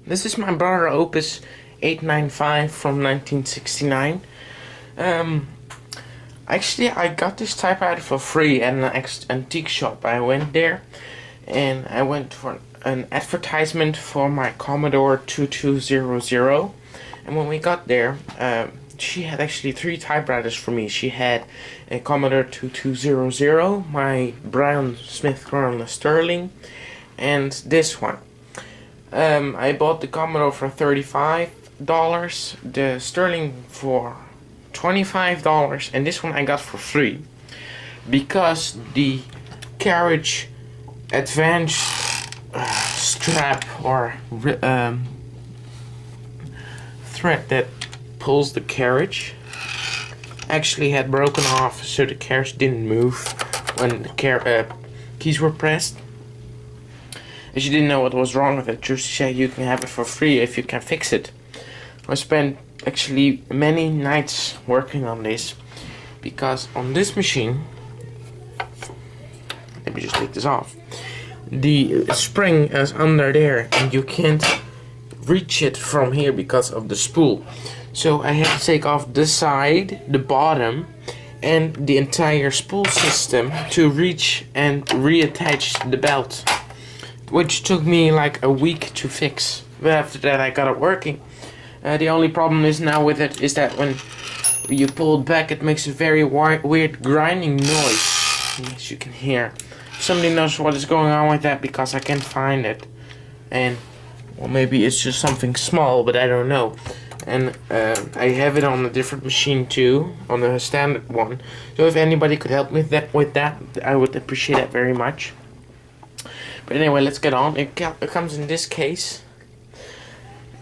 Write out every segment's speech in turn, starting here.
This is my Brother Opus 895 from 1969. Actually, I got this typewriter for free at an antique shop. I went there and I went for an advertisement for my Commodore 2200. And when we got there, she had actually 3 typewriters for me. She had a Commodore 2200, my Brown Smith Corona Sterling, and this one. I bought the Commodore for $35, the Sterling for $25, and this one I got for free because the carriage advanced strap or thread that pulls the carriage actually had broken off, so the carriage didn't move when the keys were pressed. And she didn't know what was wrong with it. She said you can have it for free if you can fix it. I spent actually many nights working on this because on this machine, let me just take this off, the spring is under there and you can't reach it from here because of the spool. So I had to take off the side, the bottom, and the entire spool system to reach and reattach the belt, which took me like a week to fix. But after that I got it working. The only problem is now with it is that when you pull it back it makes a very weird grinding noise, as you can hear. Somebody knows what is going on with that because I can't find it. And well, maybe it's just something small, but I don't know. And I have it on a different machine too, on the standard one. So if anybody could help me with that, I would appreciate it very much. But anyway, let's get on. It comes in this case,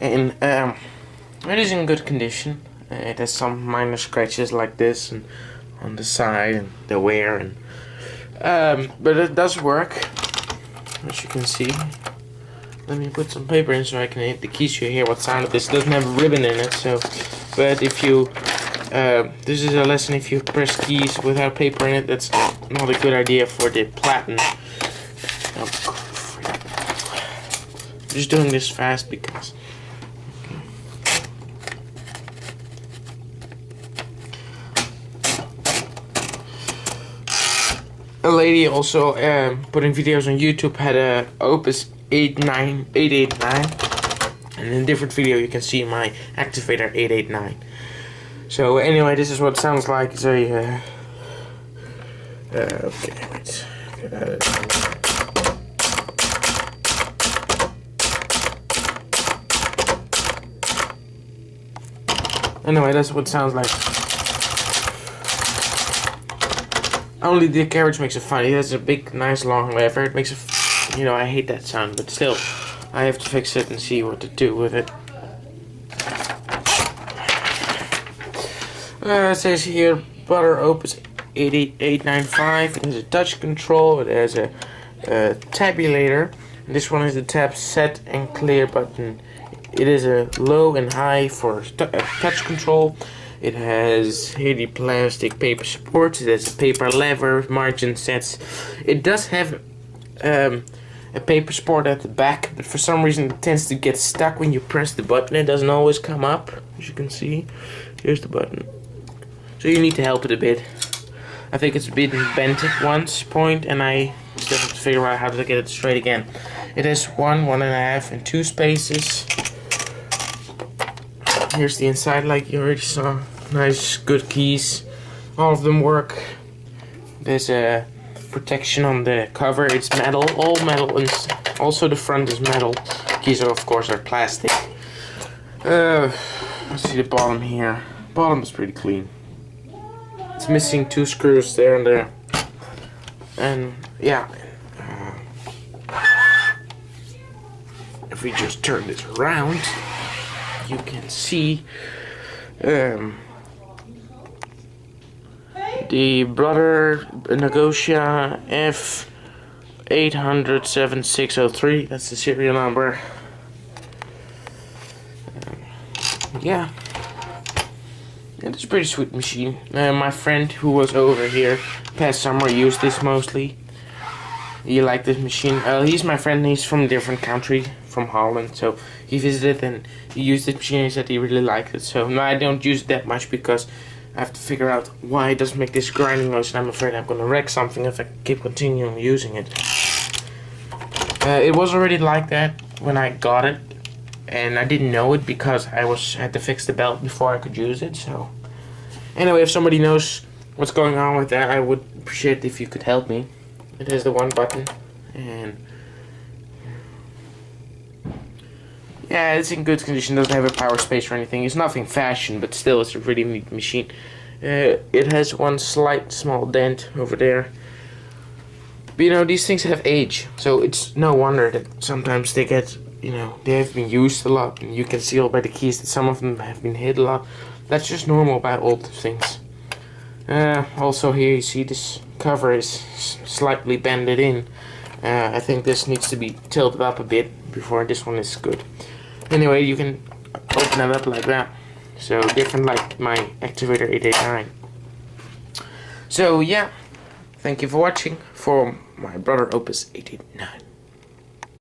and it is in good condition. It has some minor scratches like this, and on the side, and the wear, and but it does work, as you can see. Let me put some paper in so I can hit the keys so you hear what sound it is. It doesn't have a ribbon in it, so. But if you, this is a lesson. If you press keys without paper in it, that's not a good idea for the platen. I'm just doing this fast because a lady also putting videos on YouTube had a Opus 889, and in a different video you can see my activator 889. So anyway, this is what it sounds like. It's a okay, wait. Anyway, that's what it sounds like. Only the carriage makes it funny. It has a big, nice, long lever. It makes it, you know, I hate that sound, but still, I have to fix it and see what to do with it. It says here, Brother Opus 89895. It has a touch control. It has a tabulator. And this one is the tab set and clear button. It is a low and high for touch control. It has here the plastic paper supports. It has a paper lever, margin sets. It does have a paper support at the back, but for some reason it tends to get stuck when you press the button. It doesn't always come up, as you can see. Here's the button. So you need to help it a bit. I think it's been bent at one point, and I still have to figure out how to get it straight again. It has 1, 1.5, and 2 spaces. Here's the inside, like you already saw. Nice, good keys. All of them work. There's a protection on the cover. It's metal, all metal, and also the front is metal. Keys, of course, are plastic. Let's see the bottom here. Bottom is pretty clean. It's missing 2 screws there and there. And yeah. If we just turn this around, you can see the Brother Negotia F8007603. That's the serial number. Yeah, it's a pretty sweet machine. My friend who was over here past summer used this mostly. He liked this machine. He's my friend. He's from a different country, from Holland, so he visited and he used the machine and he said he really liked it. So no, I don't use it that much because I have to figure out why it doesn't make this grinding noise, and I'm afraid I'm gonna wreck something if I keep continuing using it. It was already like that when I got it, and I didn't know it because I had to fix the belt before I could use it. So anyway, if somebody knows what's going on with that, I would appreciate it if you could help me. It has the one button, and yeah, it's in good condition. Doesn't have a power space or anything. It's nothing fashion, but still, it's a really neat machine. It has one slight small dent over there. But you know, these things have age, so it's no wonder that sometimes they get, you know, they have been used a lot, and you can see all by the keys that some of them have been hit a lot. That's just normal about old things. Also here you see this cover is slightly bended in. I think this needs to be tilted up a bit before this one is good. Anyway, you can open it up like that. So different like my Activator 889. So yeah, thank you for watching for my Brother Opus 889.